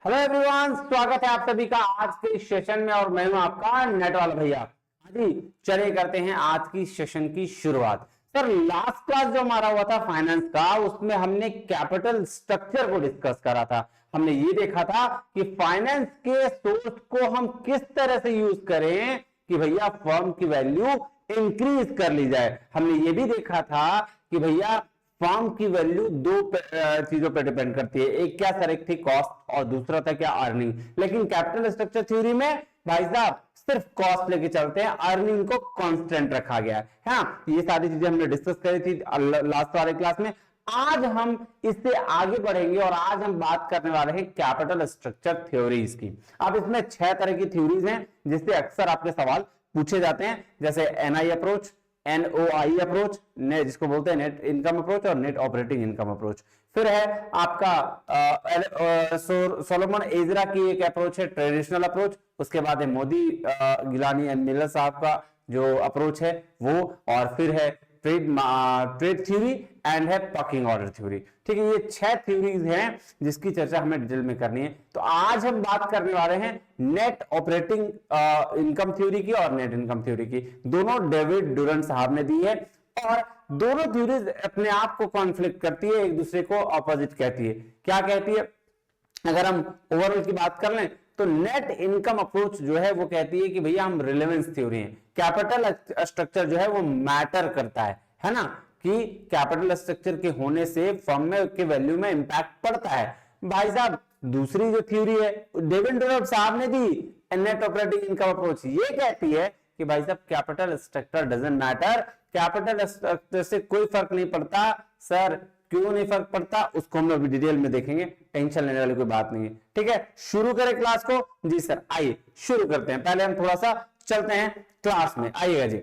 Hello everyone, स्वागत है आप सभी का आज के इस सेशन में और मैं हूं आपका नेट वाला भैया। जी चलिए करते हैं आज की सेशन की शुरुआत। सर लास्ट क्लास जो हमारा हुआ था फाइनेंस का, उसमें हमने कैपिटल स्ट्रक्चर को डिस्कस करा था। हमने ये देखा था कि फाइनेंस के सोर्स को हम किस तरह से यूज करें कि भैया फर्म की वैल्यू इंक्रीज कर ली जाए। हमने ये भी देखा था कि भैया फर्म की वैल्यू दो चीजों पर डिपेंड करती है। एक क्या सर, एक थी कॉस्ट और दूसरा था क्या, अर्निंग। लेकिन कैपिटल स्ट्रक्चर थ्योरी में भाई साहब सिर्फ कॉस्ट लेके चलते हैं, अर्निंग को कांस्टेंट रखा गया है। हाँ, ये सारी चीजें हमने डिस्कस करी थी लास्ट वाले क्लास में। आज हम इससे आगे बढ़ेंगे और आज हम बात करने वाले हैं कैपिटल स्ट्रक्चर थ्योरीज की। अब इसमें 6 तरह की थ्योरीज हैं जिससे अक्सर आपके सवाल पूछे जाते हैं, जैसे एनआई अप्रोच, एनओआई अप्रोच, जिसको बोलते हैं नेट इनकम अप्रोच, और नेट ऑपरेटिंग इनकम अप्रोच। फिर है आपका सोलोमन एजरा की एक अप्रोच है, ट्रेडिशनल अप्रोच। उसके बाद है मोदी गिलानी एंड मिलर साहब का जो अप्रोच है वो। और फिर है ट्रेड थ्योरी एंड है पकिंग ऑर्डर थ्योरी। ठीक है, ये 6 थ्योरीज हैं जिसकी चर्चा हमें डिटेल में करनी है। तो आज हम बात करने वाले हैं नेट ऑपरेटिंग इनकम थ्योरी की और नेट इनकम थ्योरी की। दोनों डेविड डुरन साहब ने दी है और दोनों थ्योरीज अपने आप को कॉन्फ्लिक्ट करती है, एक दूसरे को ऑपोजिट कहती है। क्या कहती है? अगर हम ओवरऑल की बात कर लें तो नेट इनकम अप्रोच जो है वो कहती है कि भैया हम रिलेवेंस थ्योरी है, कैपिटल स्ट्रक्चर जो है वो मैटर करता है ना, कि कैपिटल स्ट्रक्चर के होने से फर्म में के वैल्यू में इंपैक्ट पड़ता है। भाई साहब दूसरी जो थ्योरी है डेविड डुरन साहब ने दी, नेट ऑपरेटिंग इनकम अप्रोच, ये कहती है कि भाई साहब capital structure doesn't matter, capital structure से कोई फर्क नहीं पड़ता। सर क्यों नहीं फर्क पड़ता उसको हम अभी डिटेल में देखेंगे, टेंशन लेने वाली कोई बात नहीं है। ठीक है, शुरू करें क्लास को? जी सर, आइए शुरू करते हैं। पहले हम थोड़ा सा चलते हैं क्लास में, आइएगा जी।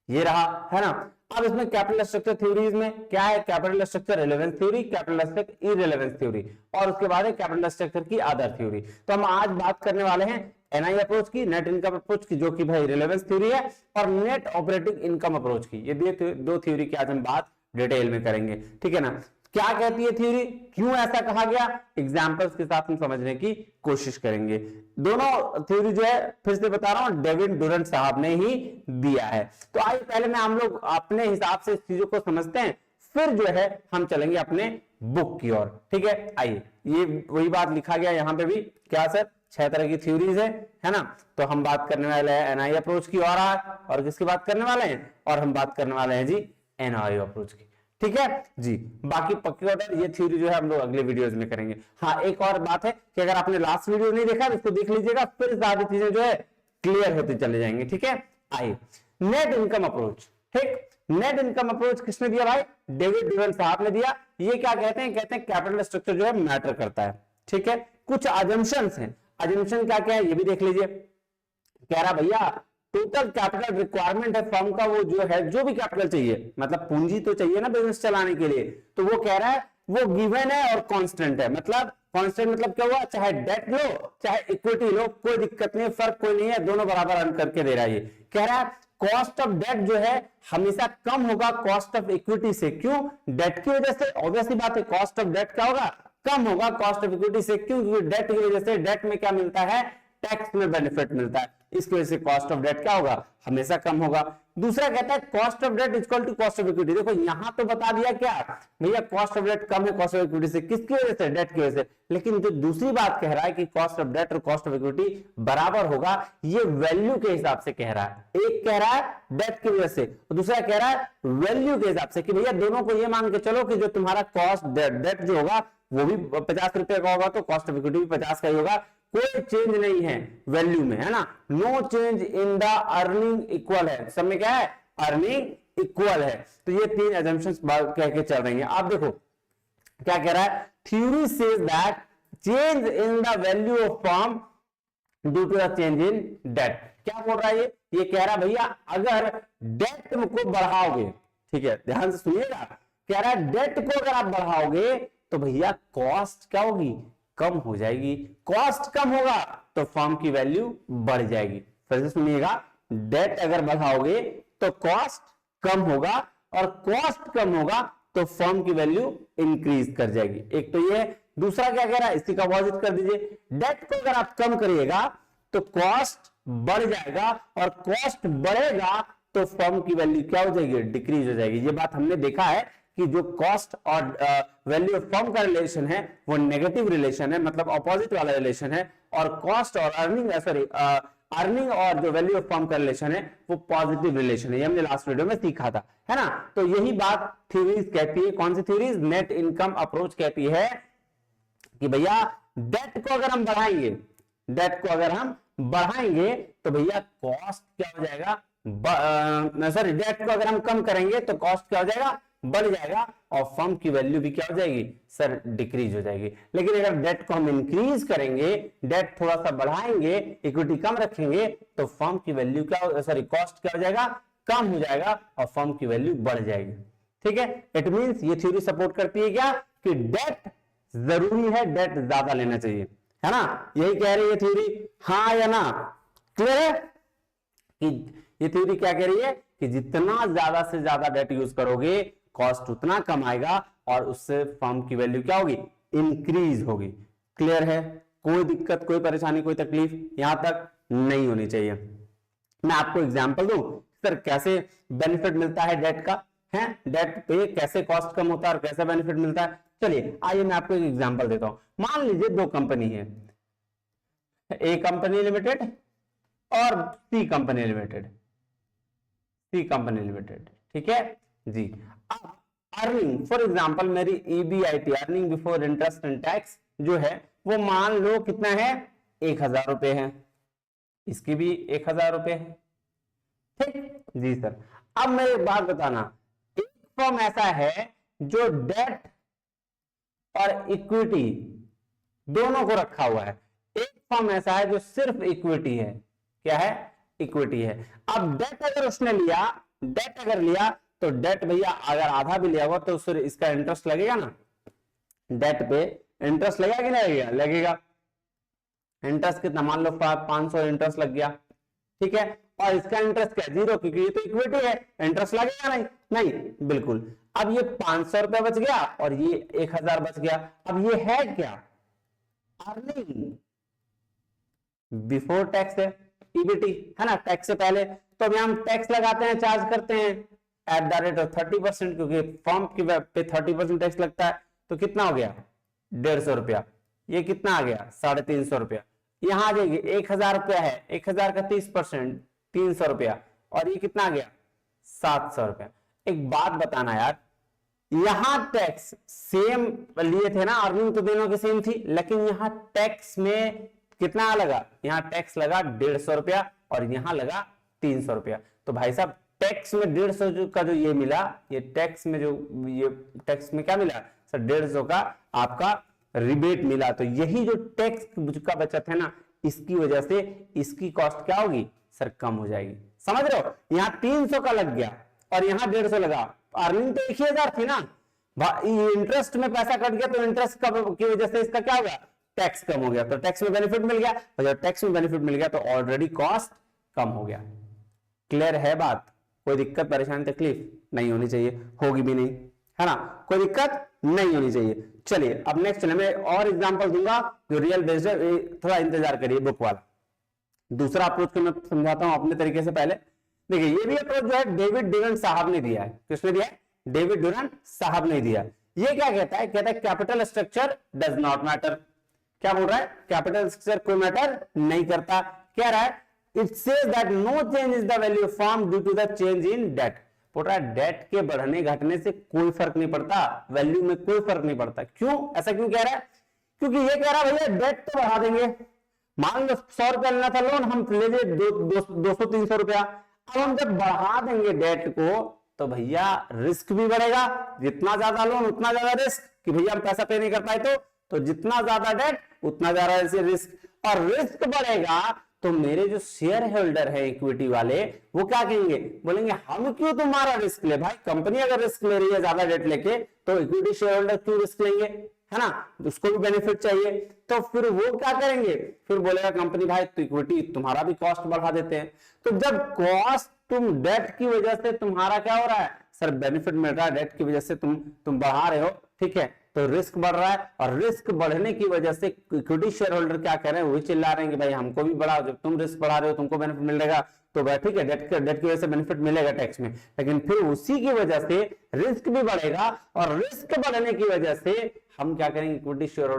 ये रहा है ना। अब इसमें कैपिटल स्ट्रक्चर थ्योरीज में क्या है? Capital structure relevance theory, capital structure इररिलेवेंस theory, और उसके बाद है कैपिटल स्ट्रक्चर की अदर थ्योरी। तो हम आज बात करने वाले हैं एनआई अप्रोच की, नेट इनकम अप्रोच की, जो कि भाई रिलेवेंस थ्योरी है, और नेट ऑपरेटिंग इनकम अप्रोच की। ये दो थ्योरी की आज हम बात डिटेल में करेंगे। ठीक है ना। क्या कहती है थ्योरी, क्यों ऐसा कहा गया, एग्जांपल्स के साथ हम समझने की कोशिश करेंगे। दोनों थ्योरी जो है फिर से बता रहा हूं डेविड डुरन साहब ने ही दिया है। तो आइए पहले में हम लोग अपने हिसाब से इस चीजों को समझते हैं, फिर जो है हम चलेंगे अपने बुक की ओर। ठीक है, आइए। ये वही बात लिखा गया यहाँ पे भी, क्या सर 6 तरह की थ्योरीज है ना। तो हम बात करने वाले हैं एनआई अप्रोच की और किसकी बात करने वाले हैं, और हम बात करने वाले हैं जी एनआई अप्रोच की। ठीक है जी। बाकी पक्की ऑर्डर ये थ्योरी जो है हम लोग अगले वीडियोस में करेंगे। हाँ, एक और बात है कि अगर आपने लास्ट वीडियो नहीं देखा तो इसको देख लीजिएगा, फिर सारी चीजें जो है क्लियर होती चले जाएंगे। ठीक है, आइए नेट इनकम अप्रोच। ठीक, नेट इनकम अप्रोच किसने दिया भाई? डेविड डुरन साहब ने दिया। ये क्या कहते हैं? कहते हैं कैपिटल स्ट्रक्चर जो है मैटर करता है। ठीक है, कुछ अजम्पशंस हैं। अजम्पशन क्या क्या है ये भी देख लीजिए। कह रहा भैया टोटल कैपिटल रिक्वायरमेंट है फर्म का, वो जो है जो भी कैपिटल चाहिए, मतलब पूंजी तो चाहिए ना बिजनेस चलाने के लिए, तो वो कह रहा है वो गिवन है और कांस्टेंट है। मतलब कांस्टेंट मतलब क्या हुआ, चाहे डेट लो चाहे इक्विटी लो, कोई दिक्कत नहीं, फर्क कोई नहीं है, दोनों बराबर अर्न करके दे रहा है। ये कह रहा है कॉस्ट ऑफ डेट जो है हमेशा कम होगा कॉस्ट ऑफ इक्विटी से। क्यों? डेट की वजह से, ऑब्वियसली बात है, कॉस्ट ऑफ डेट क्या होगा, कम होगा कॉस्ट ऑफ इक्विटी से। क्यों? क्योंकि डेट की वजह से, डेट में क्या मिलता है, टैक्स में बेनिफिट मिलता है, इसकी वजह से कॉस्ट ऑफ डेट क्या होगा, हमेशा कम होगा। दूसरा कहता है cost of debt equal to cost of equity. देखो यहां तो बता दिया क्या भैया, कॉस्ट ऑफ डेट कम है कॉस्ट ऑफ इक्विटी से, किसकी वजह से, डेट की वजह से। लेकिन जो दूसरी बात कह रहा है कि कॉस्ट ऑफ डेट और कॉस्ट ऑफ इक्विटी बराबर होगा, ये वैल्यू के हिसाब से कह रहा है। एक कह रहा है डेट की वजह से और दूसरा कह रहा है वैल्यू के हिसाब से, कि भैया दोनों को ये मान के चलो कि जो तुम्हारा कॉस्ट डेट जो होगा वो भी 50 रुपए का होगा, तो कॉस्ट ऑफ इक्विटी भी 50 का ही होगा, कोई चेंज नहीं है वैल्यू में, है ना। No change in the earning equal है, सब में क्या है, अर्निंग इक्वल है। तो ये 3 अजम्पशंस कह के चल रही हैं। आप देखो क्या कह रहा है, theory says that change in the value of firm due to the change in debt. क्या बोल रहा है ये कह रहा है भैया अगर डेट को बढ़ाओगे, ठीक है ध्यान से सुनिएगा, कह रहा है डेट को अगर आप बढ़ाओगे तो भैया कॉस्ट क्या होगी, कम हो जाएगी। कॉस्ट कम होगा तो फर्म की वैल्यू बढ़ जाएगी। फिर से सुनिएगा, डेट अगर बढ़ाओगे तो कॉस्ट कम होगा और कॉस्ट कम होगा तो फर्म की वैल्यू इंक्रीज कर जाएगी। एक तो ये दूसरा क्या कह रहा है, इसकी अपोजिट कर दीजिए। डेट को अगर आप कम करिएगा तो कॉस्ट बढ़ जाएगा, और कॉस्ट बढ़ेगा तो फर्म की वैल्यू क्या हो जाएगी, डिक्रीज हो जाएगी। ये बात हमने देखा है कि जो कॉस्ट और वैल्यू ऑफ फर्म का रिलेशन है वो नेगेटिव रिलेशन है, मतलब अपोजिट वाला रिलेशन है, और कॉस्ट और अर्निंग अर्निंग और जो वैल्यू ऑफ फर्म का रिलेशन है वो पॉजिटिव रिलेशन है। ये हमने लास्ट वीडियो में सीखा था, है ना। तो यही बात थ्योरीज कहती है। कौन सी थ्योरीज, नेट इनकम अप्रोच कहती है कि भैया डेट को अगर हम बढ़ाएंगे, डेट को अगर हम बढ़ाएंगे तो भैया कॉस्ट क्या हो जाएगा, सॉरी डेट को अगर हम कम करेंगे तो कॉस्ट क्या हो जाएगा, बढ़ जाएगा, और फर्म की वैल्यू भी क्या हो जाएगी सर, डिक्रीज हो जाएगी। लेकिन अगर डेट को हम इंक्रीज करेंगे, डेट थोड़ा सा बढ़ाएंगे, इक्विटी कम रखेंगे, तो फर्म की वैल्यू क्या, सॉरी कॉस्ट क्या हो जाएगा, कम हो जाएगा, और फर्म की वैल्यू बढ़ जाएगी। ठीक है, इट मींस ये थ्योरी सपोर्ट करती है क्या, कि डेट जरूरी है, डेट ज्यादा लेना चाहिए, है ना। यही कह रही है थ्योरी, हाँ या ना, क्लियर है कि ये थ्योरी क्या कह रही है कि जितना ज्यादा से ज्यादा डेट यूज करोगे कॉस्ट उतना कम आएगा, और उससे फर्म की वैल्यू क्या होगी, इंक्रीज होगी। क्लियर है, कोई दिक्कत, कोई परेशानी, कोई तकलीफ यहां तक नहीं होनी चाहिए। मैं आपको एग्जांपल दूं सर कैसे बेनिफिट मिलता है डेट का, है डेट पे कैसे कॉस्ट कम होता है और कैसे बेनिफिट मिलता है। चलिए आइए मैं आपको एक एग्जांपल देता हूं। मान लीजिए दो कंपनी है, ए कंपनी लिमिटेड और सी कंपनी लिमिटेड, सी कंपनी लिमिटेड, ठीक है जी। अब अर्निंग फॉर एग्जांपल मेरी EBIT, earning before interest and tax जो है वो मान लो कितना है, 1000 रुपए है, इसकी भी 1000 रुपए है, ठीक जी सर। अब मैं एक बात बताना, एक फर्म ऐसा है जो डेट और इक्विटी दोनों को रखा हुआ है, एक फर्म ऐसा है जो सिर्फ इक्विटी है, क्या है, इक्विटी है। अब डेट अगर उसने लिया, डेट अगर लिया तो डेट भैया अगर आधा भी लिया हुआ तो उससे इसका इंटरेस्ट लगेगा ना, डेट पे इंटरेस्ट लगेगा कि नहीं लगेगा, लगेगा। इंटरेस्ट कितना, मान लो 500 इंटरेस्ट लग गया, ठीक है, और इसका इंटरेस्ट क्या, 0, क्योंकि ये तो इक्विटी है, इंटरेस्ट लगेगा नहीं, नहीं बिल्कुल। अब ये 500 रुपए बच गया और ये 1000 बच गया। अब ये है क्या, अर्निंग बिफोर टैक्स है, ईबीटी है ना, टैक्स से पहले। तो अब हम टैक्स लगाते हैं, चार्ज करते हैं एट द रेट ऑफ 30%, क्योंकि फर्म की पे 30% टैक्स लगता है। तो कितना हो गया, 150 रुपया। ये कितना आ गया, 350 रुपया। यहां आ जाएगी 1000 रुपया है, 1000 का 30% 300 रुपया, और ये कितना आ गया, 700 रुपया। एक बात बताना यार, यहां टैक्स सेम लिए थे ना, अर्निंग तो दोनों की सेम थी, लेकिन यहां टैक्स में कितना लगा, यहां टैक्स लगा 150 रुपया और यहां लगा 300 रुपया। तो भाई साहब टैक्स में 150 का जो ये मिला, ये टैक्स में जो ये टैक्स में क्या मिला सर, 150 का आपका रिबेट मिला। तो यही जो टैक्स का बचत है ना, इसकी वजह से इसकी कॉस्ट क्या होगी सर, कम हो जाएगी। समझ रहे हो, यहां 300 का लग गया और यहां 150 लगा, अर्निंग तो 1000 थी ना, इंटरेस्ट में पैसा कट गया, तो इंटरेस्ट की वजह से इसका क्या हो गया, टैक्स कम हो गया, तो टैक्स में बेनिफिट मिल गया, और जब टैक्स में बेनिफिट मिल गया तो ऑलरेडी कॉस्ट कम हो गया। क्लियर है बात, कोई दिक्कत परेशानी तकलीफ नहीं होनी चाहिए, होगी भी नहीं, है ना, कोई दिक्कत नहीं होनी चाहिए। चलिए अब नेक्स्ट चले, मैं और एग्जांपल दूंगा जो रियल बेस्ड है, थोड़ा इंतजार करिए बुक वाला। दूसरा अप्रोच को मैं समझाता हूं अपने तरीके से। पहले देखिए, ये भी अप्रोच जो है डेविड डुरंट साहब ने दिया है। किसने दिया है, डेविड डुरंट साहब ने दिया। ये क्या कहता है, कहता है capital structure does not matter. क्या बोल रहा है, कैपिटल स्ट्रक्चर कोई मैटर नहीं करता। कह रहा है it says that no change is the value of firm due to the change in debt. बोल रहा है डेट के बढ़ने घटने से कोई फर्क नहीं पड़ता, वैल्यू में कोई फर्क नहीं पड़ता। क्यों, ऐसा क्यों कह रहा है, क्योंकि ये कह रहा है भैया डेट तो बढ़ा देंगे, मान लो 100 रुपया लेना था लोन, हम ले लिए 200-300 रुपया। अब हम जब बढ़ा देंगे डेट को तो भैया रिस्क भी बढ़ेगा, जितना ज्यादा लोन उतना ज्यादा रिस्क, कि भैया हम पैसा पे नहीं कर पाए तो जितना ज्यादा डेट उतना ज्यादा रिस्क, और रिस्क बढ़ेगा तो मेरे जो शेयर होल्डर है इक्विटी वाले, वो क्या कहेंगे, बोलेंगे हम क्यों तुम्हारा रिस्क ले, भाई कंपनी अगर रिस्क ले रही है ज्यादा डेट लेके, तो इक्विटी शेयर होल्डर क्यों रिस्क लेंगे, है ना, उसको भी बेनिफिट चाहिए। तो फिर वो क्या करेंगे, फिर बोलेगा कंपनी भाई तो इक्विटी तुम्हारा भी कॉस्ट बढ़ा देते हैं। तो जब कॉस्ट तुम डेट की वजह से तुम्हारा क्या हो रहा है सर, बेनिफिट मिल रहा है, डेट की वजह से तुम बढ़ा रहे हो, ठीक है, तो रिस्क बढ़ रहा है, और रिस्क बढ़ने की वजह से इक्विटी शेयर होल्डर क्या कह रहे हैं, वही चिल्ला रहे हैं कि भाई हमको भी बढ़ाओ, जब तुम रिस्क बढ़ा रहे हो तुमको बेनिफिट मिलेगा, तो ठीक है डेट की वजह से बेनिफिट मिलेगा टैक्स में, लेकिन फिर उसी की वजह से रिस्क भी बढ़ेगा, और रिस्क बढ़ने की वजह से हम क्या करेंगे, इक्विटी शेयर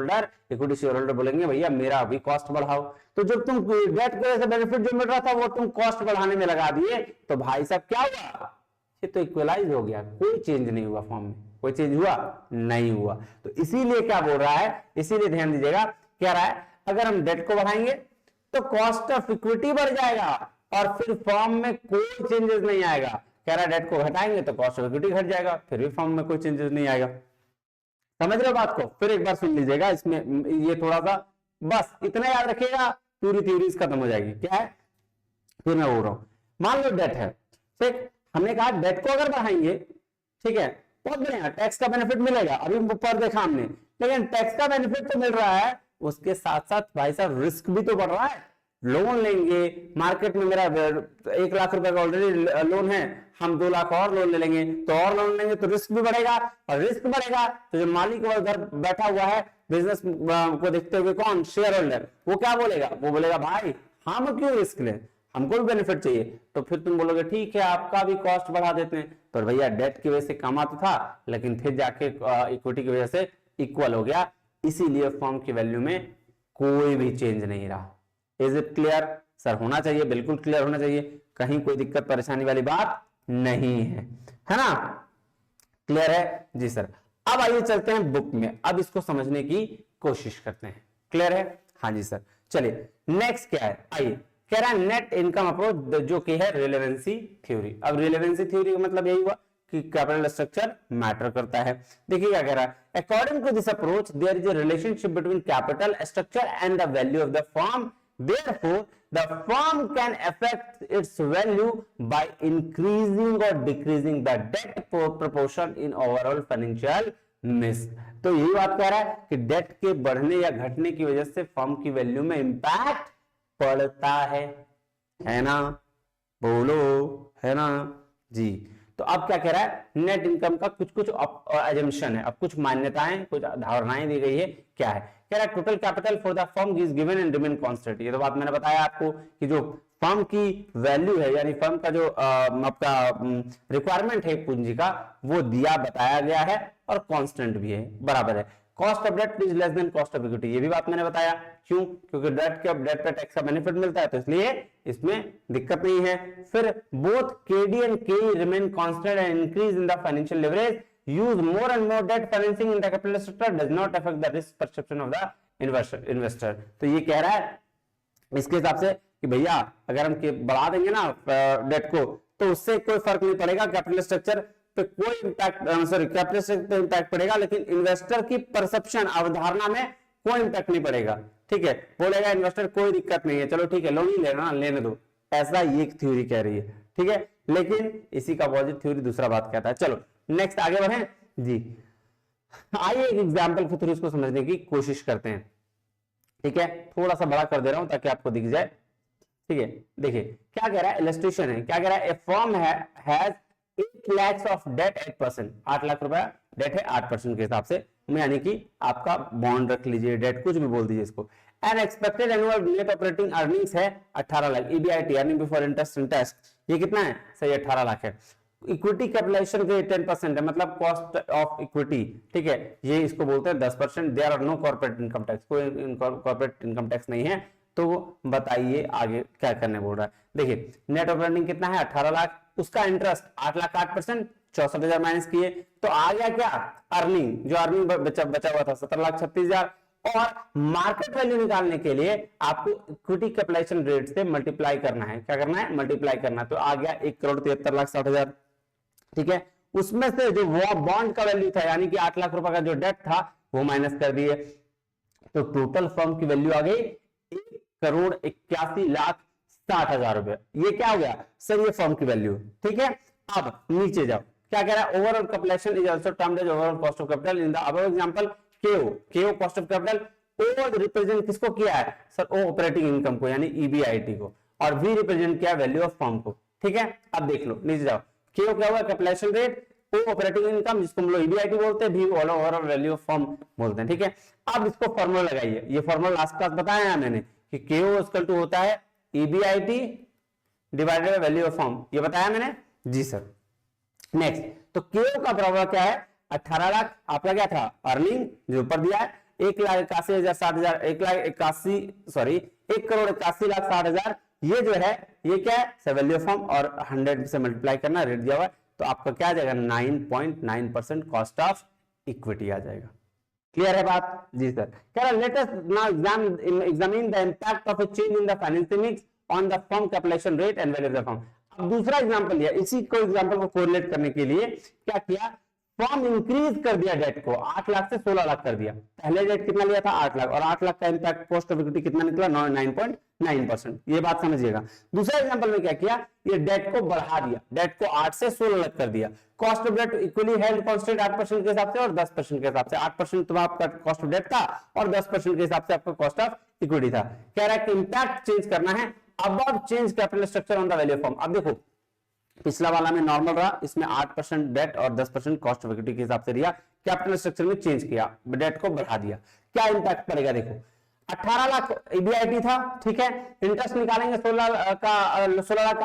होल्डर बोलेंगे भैया मेरा भी कॉस्ट बढ़ाओ। तो जब तुम डेट की वजह से बेनिफिट जो मिल रहा था वो तुम कॉस्ट बढ़ाने में लगा दिए, तो भाई साहब क्या हुआ, ये तो इक्वलाइज हो गया, कोई चेंज नहीं हुआ फॉर्म में, कोई चेंज हुआ नहीं हुआ। तो इसीलिए क्या बोल रहा है, इसीलिए ध्यान दीजिएगा, कह रहा है अगर हम डेट को बढ़ाएंगे तो कॉस्ट ऑफ इक्विटी बढ़ जाएगा, और फिर फॉर्म में कोई चेंजेस नहीं आएगा। कह रहा है डेट को घटाएंगे तो कॉस्ट ऑफ इक्विटी घट जाएगा, फिर भी फॉर्म में कोई चेंजेस नहीं आएगा। समझ रहे हो बात को, फिर एक बार सुन लीजिएगा, इसमें ये थोड़ा सा बस इतना याद रखिएगा, पूरी थ्योरी खत्म हो जाएगी। क्या है, फिर मैं बोल रहा हूं, मान लो डेट है, ठीक, हमने कहा डेट को अगर बढ़ाएंगे, ठीक है, बहुत बढ़िया, टैक्स का बेनिफिट मिलेगा, अभी ऊपर देखा हमने, लेकिन टैक्स का बेनिफिट तो मिल रहा है, उसके साथ साथ भाई साहब रिस्क भी तो बढ़ रहा है। लोन लेंगे मार्केट में, मेरा 1 लाख रुपए का ऑलरेडी लोन है, हम 2 लाख और लोन ले लेंगे, तो और लोन लेंगे तो रिस्क भी बढ़ेगा, और रिस्क बढ़ेगा तो जो मालिक उधर बैठा हुआ है बिजनेस को देखते हुए, कौन, शेयर होल्डर, वो क्या बोलेगा, वो बोलेगा भाई हम क्यों रिस्क लें, हमको भी बेनिफिट चाहिए। तो फिर तुम बोलोगे ठीक है आपका भी कॉस्ट बढ़ा देते हैं, तो भैया डेट की वजह से कमा तो था, लेकिन फिर जाके इक्विटी की वजह से इक्वल हो गया, इसीलिए फर्म की वैल्यू में कोई भी चेंज नहीं रहा। Is it clear sir? होना चाहिए, बिल्कुल क्लियर होना चाहिए, कहीं कोई दिक्कत परेशानी वाली बात नहीं है ना? क्लियर है जी सर। अब आइए चलते हैं बुक में, अब इसको समझने की कोशिश करते हैं। क्लियर है? हाँ जी सर। चलिए नेक्स्ट क्या है, आइए, कह रहा है नेट इनकम अप्रोच, जो कि है रिलेवेंसी थ्योरी। अब रिलेवेंसी थ्योरी का मतलब यही हुआ कि कैपिटल स्ट्रक्चर मैटर करता है। देखिए क्या कह रहा है, according to this approach there is a relationship between capital structure and the value of the firm, therefore the firm can affect its value by increasing or decreasing the debt proportion in overall financial mix। तो यही बात कह रहा है कि date के बढ़ने या घटने की वजह से फर्म की वैल्यू में इंपैक्ट पड़ता है ना? बोलो, है ना जी। तो अब क्या कह रहा है, नेट इनकम का कुछ कुछ एजम्पशन है, अब कुछ मान्यताएं, कुछ धारणाएं दी गई है। क्या है, कह रहा है total capital for the firm is given and remain constant. ये तो बात मैंने बताया आपको कि जो फर्म की वैल्यू है, यानी फर्म का जो आपका रिक्वायरमेंट है पूंजी का, वो दिया बताया गया है और कांस्टेंट भी है, बराबर है। Cost of debt is less than cost of equity, ये भी बात मैंने बताया। क्यों? क्योंकि डेट पे टैक्स का बेनिफिट मिलता है, तो इसलिए इसमें दिक्कत नहीं है। फिर बोथ केडी एंड के remain constant and increase in the financial leverage use more and more debt financing in the capital structure does not affect the risk perception of the investor। तो ये कह रहा है इसके हिसाब से कि भैया अगर हम बढ़ा देंगे ना डेट को, तो उससे कोई फर्क नहीं पड़ेगा, कैपिटल स्ट्रक्चर पे कोई इंपैक्ट, सॉरी कैपिटल स्ट्रक्चर पे इंपैक्ट पड़ेगा, लेकिन इन्वेस्टर की परसेप्शन, अवधारणा में कोई इंपैक्ट नहीं पड़ेगा। ठीक है, बोलेगा इन्वेस्टर कोई दिक्कत नहीं है, चलो ठीक है लोन ही लेना, लेने दो, ऐसा ये थ्योरी कह रही है। ठीक है, लेकिन इसी का अपोजिट थ्योरी दूसरा बात कहता है। चलो नेक्स्ट आगे बढ़े जी। आइए एक एग्जांपल के थ्रू इसको समझने की कोशिश करते हैं। ठीक है, थोड़ा सा बड़ा कर दे रहा हूं ताकि आपको दिख जाए। ठीक है, देखिए क्या कह रहा है, इलस्ट्रेशन है, क्या कह रहा है, A firm has 8 lakhs of debt 8%, 8 lakh रुपया डेट है 8% के हिसाब से, यानी कि आपका बॉन्ड रख लीजिए, डेट कुछ भी बोल दीजिए इसको। And expected annual net operating earnings है 18 lakh, EBIT earning before interest and tax, ये कितना है, सही 18 लाख है। इक्विटी कैपिटलाइजेशन के 10% है, मतलब कॉस्ट ऑफ इक्विटी। ठीक है, ये इसको बोलते हैं 10%। There are no corporate income tax, कोई कॉर्पोरेट इनकम टैक्स नहीं है। तो बताइए आगे क्या करने बोल रहा है। देखिए नेट ऑपरेटिंग कितना है, 18 लाख, उसका इंटरेस्ट 8 लाख 8%, 64,000 माइनस किए तो आ गया क्या, अर्निंग, जो अर्निंग बचा हुआ था 17,36,000। और मार्केट वैल्यू निकालने के लिए आपको इक्विटी कैपिटलाइजेशन रेट से मल्टीप्लाई करना है। क्या करना है, मल्टीप्लाई करना है। तो आ गया 1,73,60,000। ठीक है, उसमें से जो वो बॉन्ड का वैल्यू था, यानी कि 8 लाख रुपए का जो डेट था, वो माइनस कर दिए, तो टोटल फर्म की वैल्यू आ गई 1,81,60,000 रुपए। ये क्या हो गया सर, ये फर्म की वैल्यू। ठीक है, अब नीचे जाओ, क्या कह रहा है, overall capitalization is also termed as overall cost of capital in the above example. KO cost of capital, O represent किसको किया है सर, ओ ऑपरेटिंग इनकम को, यानी ईबीआईटी को, और वी रिप्रेजेंट किया वैल्यू ऑफ फर्म को। ठीक है, अब देख लो नीचे जाओ, केओ क्या हुआ, कैपिटलाइजेशन रेट, ऑपरेटिंग इनकम जिसको हम लोग ईबीआईटी बोलते हैं, भी ओवरऑल वैल्यू ऑफ फर्म बोलते हैं। ठीक है, अब इसको फॉर्मूला लगाइए। ये फॉर्मूला लास्ट क्लास बताया है मैंने कि केओ इक्वल टू होता है EBIT divided by value of firm, ये बताया मैंने जी सर। नेक्स्ट, तो केओ का फॉर्मूला क्या है, 18 लाख आपका क्या था अर्निंग जो ऊपर दिया है, 1,81,60,000 1,81,60,000 ये जो है ये क्या है वैल्यू ऑफ फर्म और 100 से मल्टीप्लाई करना, रेट दिया हुआ है, तो आपका क्या आ जाएगा 9.9% कॉस्ट ऑफ इक्विटी आ जाएगा। क्लियर है बात जी सर। कह रहा let us now examine the impact of a change in the financial mix on the firm capitalization rate and value of the firm. अब दूसरा एग्जांपल लिया, इसी को एग्जांपल को कोरिलेट करने के लिए क्या किया, फर्म इंक्रीज कर दिया डेट को 8 लाख से 16 लाख कर दिया। पहले डेट कितना लिया था 8 लाख, और 8 लाख का इंपैक्ट कॉस्ट ऑफ इक्विटी कितना निकला 9.9%। ये बात समझिएगा। दूसरा एग्जांपल में क्या किया, ये डेट को बढ़ा दिया, डेट को 8 से 16 लाख कर दिया। Cost of debt equally held constant 8% के हिसाब से और 10% के हिसाब से। 8% तो आपका कॉस्ट ऑफ डेट था और 10% के हिसाब से आपका कॉस्ट ऑफ इक्विटी था। कह रहा है कि इंपैक्ट चेंज करना है, above change capital structure on the value of firm. अब देखो पिछला वाला में नॉर्मल रहा, इसमें 8% डेट और 10% कॉस्ट ऑफ इक्विटी के हिसाब से दिया, कैपिटल स्ट्रक्चर में चेंज किया, डेट को बढ़ा दिया। क्या इंपैक्ट पड़ेगा देखो, 18 लाख ईबीआईटी था, ठीक है, इंटरेस्ट निकालेंगे 16 लाख का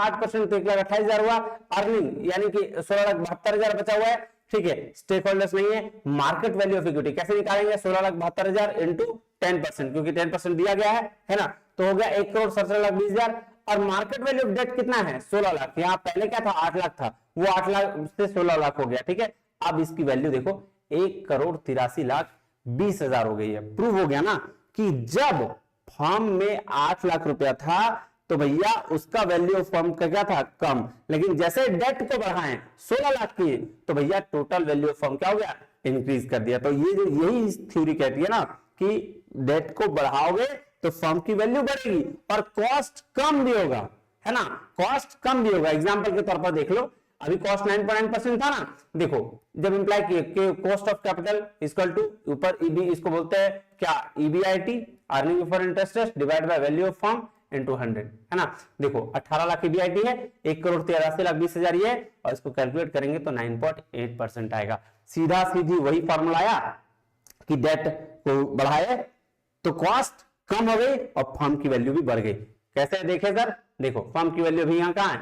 8% तो 1,28,000 हुआ। अर्निंग यानी कि 16,72,000 बचा हुआ है, ठीक है, स्टेक होल्डर्स नहीं है। मार्केट वैल्यू ऑफ इक्विटी कैसे निकालेंगे, 16,72,000 इंटू 10%, क्योंकि 10% दिया गया है ना, तो हो गया 1,67,20,000। और मार्केट वैल्यू ऑफ डेट कितना है 16 लाख, यहाँ पहले क्या था 8 लाख था, वो 8 लाख से 16 लाख हो गया। ठीक है, अब इसकी वैल्यू देखो 1,83,20,000 हो गई है। प्रूव हो गया ना कि जब फर्म में 8 लाख रुपया था तो भैया उसका वैल्यू ऑफ फर्म का क्या था कम, लेकिन जैसे डेट को बढ़ाएं 16 लाख की तो भैया टोटल वैल्यू ऑफ फर्म क्या हो गया इंक्रीज कर दिया। तो ये यही थ्योरी कहती है ना कि डेट को बढ़ाओगे तो फर्म की वैल्यू बढ़ेगी और कॉस्ट कम भी होगा, है ना, कॉस्ट कम भी होगा। एग्जांपल के तौर पर देख लो, अभी कॉस्ट 9.9% था ना, देखो जब इंप्लाई किए cost of capital equal to ऊपर ईबी, इसको बोलते हैं क्या EBIT earning before interest divide by value of firm into 100, है ना। देखो 18 लाख ईबीआईटी है, 1,83,20,000 ये है, और इसको कैलकुलेट करेंगे तो 9.8% आएगा। सीधा सीधी वही फॉर्मूला आया कि डेट को बढ़ाए तो कॉस्ट कम हो गई और फर्म की वैल्यू भी बढ़ गई। कैसे देखे सर, देखो फर्म की वैल्यू भी यहाँ कहाँ है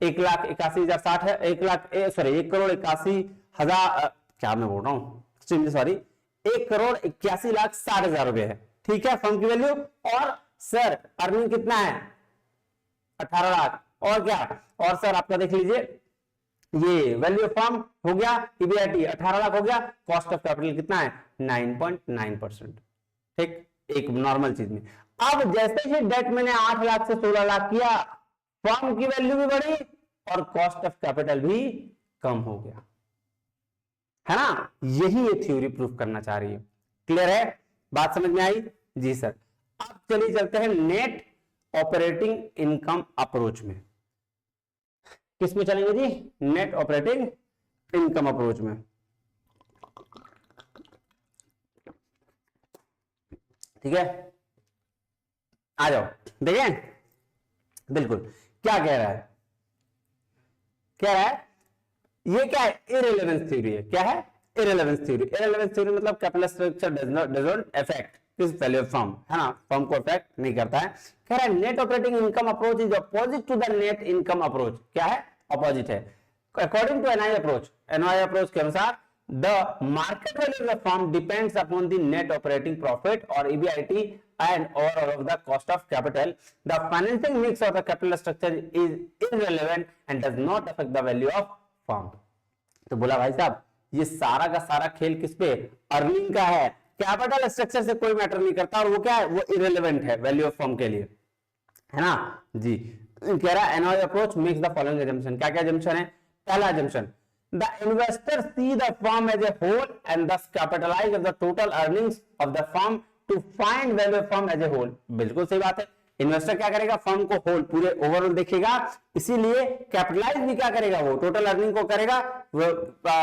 1,81,060 है, 1,81,000 क्या मैं बोल रहा हूँ सॉरी 1,81,60,000 रुपए है, ठीक है फर्म की वैल्यू। और सर अर्निंग कितना है 18 लाख, और क्या, और सर आपका देख लीजिए ये वैल्यू ऑफ फर्म हो गया ईबीआईटी 18 लाख हो गया, कॉस्ट ऑफ कैपिटल कितना है 9.9%, ठीक, एक नॉर्मल चीज में। अब जैसे ही डेट मैंने 8 लाख से 16 लाख किया, फर्म की वैल्यू भी बढ़ी और कॉस्ट ऑफ कैपिटल भी कम हो गया, है ना। यही ये थ्योरी प्रूफ करना चाह रही है। क्लियर है, बात समझ में आई जी सर। अब चलिए चलते हैं नेट ऑपरेटिंग इनकम अप्रोच में। किस में चलेंगे जी, नेट ऑपरेटिंग इनकम अप्रोच में। ठीक है, आ जाओ देखें बिल्कुल क्या कह रहा है, क्या है ये, क्या है इररिलेवेंस थ्योरी है। क्या है इररिलेवेंस थ्योरी, इररिलेवेंस थ्योरी मतलब capital structure does not affect किस वैल्यू ऑफ फर्म, है ना, फर्म को अफेक्ट नहीं करता है। कह रहा है net operating income approach is opposite to the net income approach. क्या है अपोजिट है। According to NI approach, NI approach के अनुसार the market value of the firm depends upon the net operating profit or EBIT and overall of the cost of capital. The financing mix of the capital structure is irrelevant and does not affect the value of firm. तो बोला भाई साहब ये सारा का सारा खेल किस पे, अर्निंग का है, कैपिटल स्ट्रक्चर से कोई मैटर नहीं करता, और वो क्या है वो इररिलेवेंट है वैल्यू ऑफ फर्म के लिए, है ना जी। कह रहा है NI approach makes the following assumption। क्या क्या assumption है, पहला assumption the investor see the firm as a whole and thus capitalize of the total earnings of the firm to find value of firm as a whole। बिल्कुल सही बात है, investor क्या करेगा फर्म को होल पूरे ओवरऑल देखेगा, इसीलिए कैपिटलाइज भी क्या करेगा वो टोटल अर्निंग को करेगा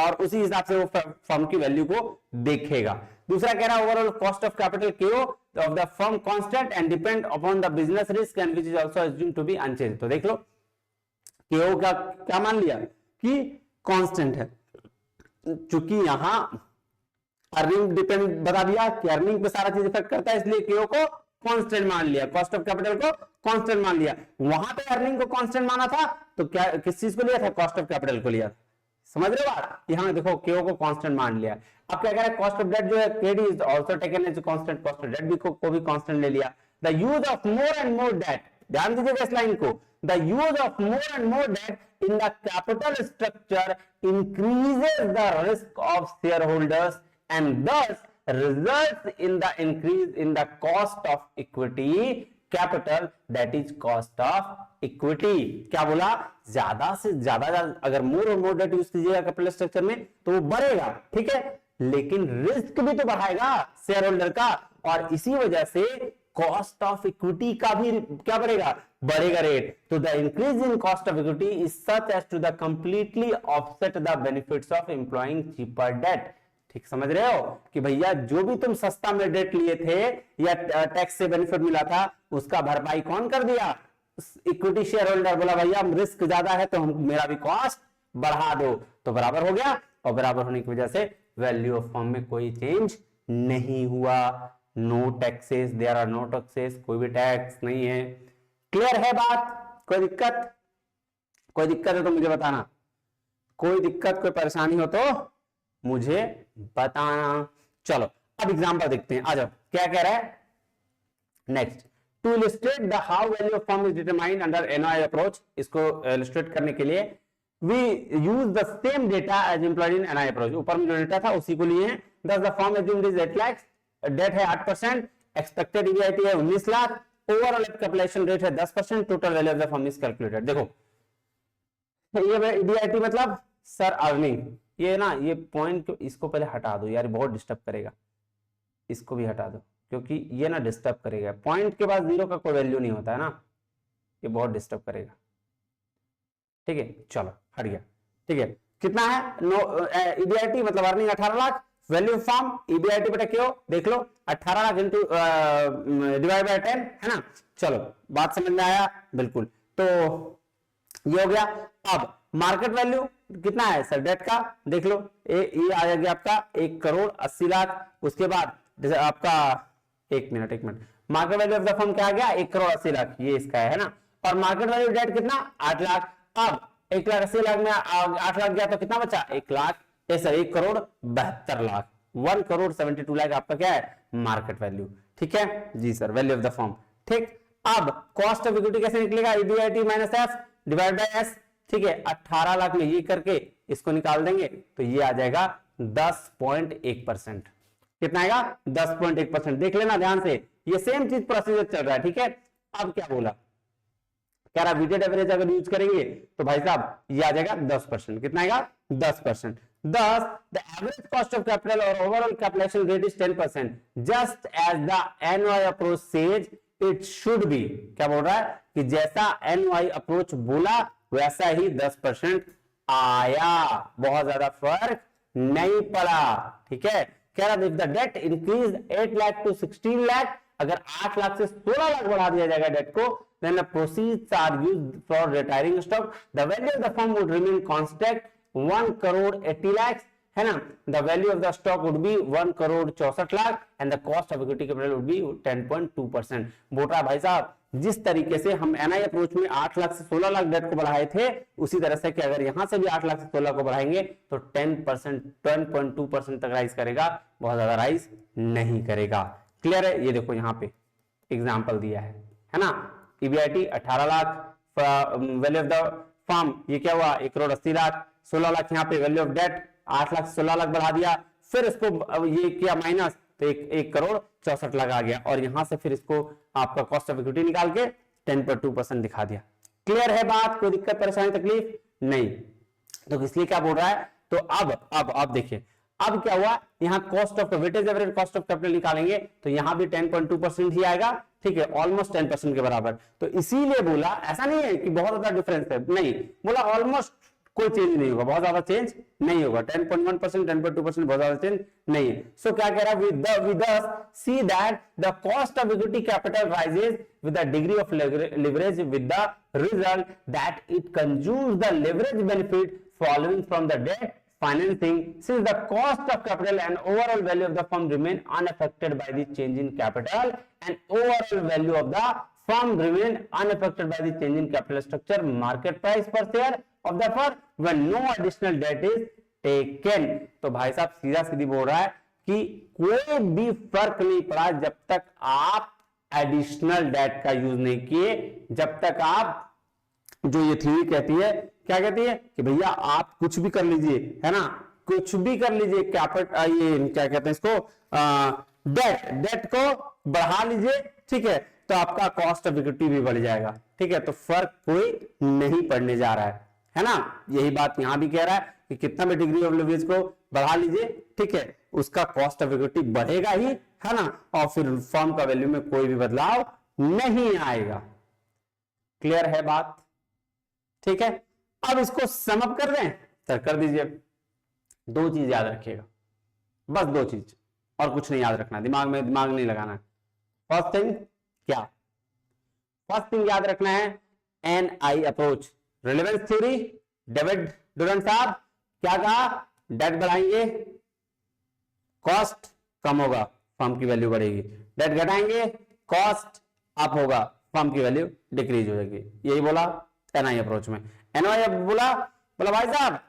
और उसी हिसाब से वो फर्म की वैल्यू को देखेगा। दूसरा कह रहा है overall cost of capital KO of the firm constant and depend upon the business risk and which is also assumed to be unchanged. तो देख लो केओ का क्या मान लिया कि कांस्टेंट है, चूंकि यहां अर्निंग डिपेंड बता दिया कि अर्निंग पे सारा चीज इफेक्ट करता है, इसलिए केओ को कांस्टेंट मान लिया, कॉस्ट ऑफ कैपिटल को कांस्टेंट मान लिया। वहां पे अर्निंग को कांस्टेंट माना था तो क्या किस चीज को लिया था, कॉस्ट ऑफ कैपिटल को लिया। समझ रहे हो बात, यहां देखो केओ को कांस्टेंट मान लिया। अब क्या कह रहा है, कॉस्ट ऑफ डेट जो है KD is also taken as constant, cost of debt भी को भी कांस्टेंट ले लिया। The use of more and more debt, ध्यान दीजिएगा इस लाइन को, the use of more and more debt in the capital structure increases the risk of share holders and thus results in the increase in the cost of equity capital, that is cost of equity। क्या बोला, ज्यादा से ज्यादा अगर मोर और मोर date use कीजिएगा capital structure में तो वो बढ़ेगा, ठीक है, लेकिन रिस्क भी तो बढ़ाएगा शेयर होल्डर का, और इसी वजह से कॉस्ट ऑफ इक्विटी का भी क्या बढ़ेगा, बढ़ेगा रेट। तो the increase in cost of equity is such as to the completely offset the benefits of employing cheaper debt. ठीक समझ रहे हो कि भैया जो भी तुम सस्ता में डेट लिए थे या टैक्स से बेनिफिट मिला था उसका भरपाई कौन कर दिया, इक्विटी शेयर होल्डर। बोला भैया रिस्क ज्यादा है तो हम मेरा भी कॉस्ट बढ़ा दो, तो बराबर हो गया, और बराबर होने की वजह से वैल्यू ऑफ फर्म में कोई चेंज नहीं हुआ। No taxes, there are no taxes, कोई भी टैक्स नहीं है। क्लियर है बात, कोई दिक्कत, कोई दिक्कत है तो मुझे बताना, कोई दिक्कत कोई परेशानी हो तो मुझे बताना। चलो अब एग्जांपल देखते हैं, आ जाओ क्या कह रहा है next. To illustrate the how value of firm is determined under NOI approach, इसको इलस्ट्रेट करने के लिए we use the same data as employed in NOI approach. ऊपर में जो डेटा था उसी को लिए हैं। दस the firm assumed is 8 lakh, debt है 8%, एक्सपेक्टेड ईबीआईटी है 19 लाख, ओवरऑल कैपिटलाइजेशन रेट है 10%, total value of the firm is calculated. देखो ये ईबीआईटी मतलब सर अर्निंग, ये ना ये पॉइंट इसको पहले हटा दो यार, बहुत डिस्टर्ब करेगा, इसको भी हटा दो क्योंकि ये ना डिस्टर्ब करेगा। पॉइंट के बाद जीरो का कोई वैल्यू नहीं होता है ना, ये बहुत डिस्टर्ब करेगा। ठीक है चलो हट गया, ठीक है कितना है, ईबीआईटी मतलब earning 18 lakh, value form EBIT बेटा क्यों देख लो 18 लाख इंटू डिवाइड बाय 10 है ना। चलो बात समझ में आया बिल्कुल, तो ये हो गया। अब मार्केट वैल्यू कितना है सर डेट का, देख लो ये आ गया आपका 1,80,00,000। उसके बाद आपका एक minute market value of the firm क्या आ गया 1,80,00,000, ये इसका है ना। और मार्केट वैल्यू डेट कितना 8 लाख। अब 1,80,00,000 में 8 लाख गया तो कितना बचा 1,72,00,000, 1,72,00,000 आपका क्या है मार्केट वैल्यू। ठीक है जी sir, value of the firm. ठीक, अब कॉस्ट ऑफ इक्विटी कैसे निकलेगा, EBIT minus F divide by S. ठीक है 18 लाख में ये करके इसको निकाल देंगे तो ये आ जाएगा 10.1%। कितना आएगा 10.1%। देख लेना ध्यान से, ये सेम चीज प्रोसीजर चल रहा है। ठीक है अब क्या बोला, कह रहा वेटेड एवरेज अगर यूज करेंगे तो भाई साहब ये आ जाएगा 10%। कितना आएगा 10%। Thus, the average cost of capital or overall capitalization rate is 10%. Just as the NOI approach says it should be. क्या बोल रहा है कि जैसा NOI approach बोला वैसा ही 10% आया, बहुत ज्यादा फर्क नहीं पड़ा। ठीक है कह रहा if the debt increase 8 lakh to 16 lakh, अगर 8 लाख से 16 लाख बढ़ा दिया जाएगा डेट को, then the proceeds are used for retiring stock. The value of the firm would remain constant 1,80,00,000 है ना। The value of the stock would be 1,64,00,000 and the cost of equity capital would be 10.2%। बोल रहा भाई साहब जिस तरीके से हम एनआई अप्रोच में 8 लाख से 16 लाख डेट को बढ़ाए थे, उसी तरह से कि अगर यहां से भी 8 लाख से 16 को बढ़ाएंगे तो 10% 10.2% तक राइज करेगा, बहुत ज्यादा राइज नहीं करेगा। क्लियर है, ये देखो यहाँ पे एग्जाम्पल दिया है ना। EBIT 18 lakh, value of the firm ये क्या हुआ 1,80,00,000, 16 लाख यहाँ पे वैल्यू ऑफ डेट 8 लाख से 16 लाख बढ़ा दिया, फिर इसको ये किया माइनस तो 1,64,00,000 आ गया, और यहां से फिर इसको आपका कॉस्ट ऑफ इक्विटी निकाल के 10.2% दिखा दिया। क्लियर है बात, कोई दिक्कत परेशानी तकलीफ नहीं। तो इसलिए क्या बोल रहा है, तो अब देखिए अब क्या हुआ, यहाँ cost of weightage average cost of capital निकालेंगे तो यहाँ भी 10.2% ही आएगा। ठीक है ऑलमोस्ट 10% के बराबर। तो इसीलिए बोला ऐसा नहीं है कि बहुत ज्यादा डिफरेंस है, नहीं बोला ऑलमोस्ट कोई चेंज नहीं होगा, बहुत ज्यादा चेंज नहीं होगा। 10.1% 10.2% बहुत ज्यादा चेंज नहीं है। सो क्या कह रहा है, with us see that the cost of equity capital rises with the degree of leverage, with the result that it consumes the leverage benefit following from the debt financing since the cost of capital and overall value of the firm remain unaffected by the change in capital and overall value of the firm remain unaffected by the change in capital structure, market price per share of the firm when no additional debt is taken। तो भाई साहब सीधा सीधी बोल रहा है कि कोई भी फर्क नहीं पड़ा जब तक आप एडिशनल डेट का यूज नहीं किए, जब तक आप, जो ये थ्योरी कहती है, क्या कहती है कि भैया आप कुछ भी कर लीजिए, है ना, कुछ भी कर लीजिए, कैपिटल ये क्या कहते हैं इसको, डेट को बढ़ा लीजिए, ठीक है, तो आपका कॉस्ट ऑफ इक्विटी भी बढ़ जाएगा, ठीक है, तो फर्क कोई नहीं पड़ने जा रहा है ना। यही बात यहां भी कह रहा है कि कितना भी डिग्री ऑफ लिवरेज को बढ़ा लीजिए, ठीक है, उसका कॉस्ट ऑफ इक्विटी बढ़ेगा ही, है ना, और फिर फर्म का वैल्यू में कोई भी बदलाव नहीं आएगा। क्लियर है बात? ठीक है, अब इसको सम अप कर दें, सर कर दीजिए। दो चीज याद रखिएगा, बस दो चीज, और कुछ नहीं याद रखना, दिमाग नहीं लगाना। फर्स्ट थिंग क्या, फर्स्ट थिंग याद रखना है NI approach, relevance theory, David Durand साहब क्या कहा, डेट बढ़ाएंगे कॉस्ट कम होगा, फर्म की वैल्यू बढ़ेगी, डेट घटाएंगे कॉस्ट अप होगा, फर्म की वैल्यू डिक्रीज हो जाएगी, यही बोला NI अप्रोच में। NY बोला भाई साहब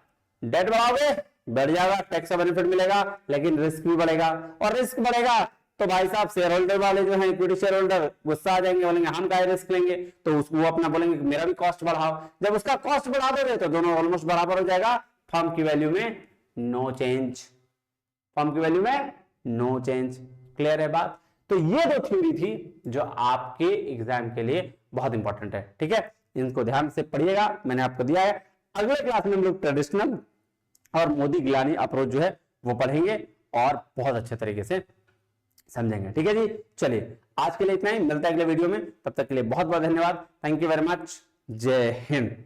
डेट बढ़ाओगे बढ़ जाएगा, टैक्स का बेनिफिट मिलेगा, लेकिन रिस्क भी बढ़ेगा, और रिस्क बढ़ेगा तो भाई साहब शेयर होल्डर वाले जो हैं, इक्विटी शेयर होल्डर गुस्सा आ जाएंगे, बोलेंगे हम क्या रिस्क लेंगे, तो उसको वो अपना बोलेंगे मेरा भी कॉस्ट बढ़ाओ। जब उसका कॉस्ट बढ़ा दोगे तो दोनों ऑलमोस्ट बराबर हो जाएगा, फर्म की वैल्यू में नो चेंज, फर्म की वैल्यू में नो चेंज। क्लियर है बात? तो ये दो थ्योरी थी जो आपके एग्जाम के लिए बहुत इंपॉर्टेंट है, ठीक है, इनको ध्यान से पढ़िएगा, मैंने आपको दिया है। अगले क्लास में हम लोग ट्रेडिशनल और मोदी गिलानी अप्रोच जो है वो पढ़ेंगे और बहुत अच्छे तरीके से समझेंगे, ठीक है जी। चलिए आज के लिए इतना ही, मिलता है अगले वीडियो में, तब तक के लिए बहुत बहुत धन्यवाद, थैंक यू वेरी मच, जय हिंद।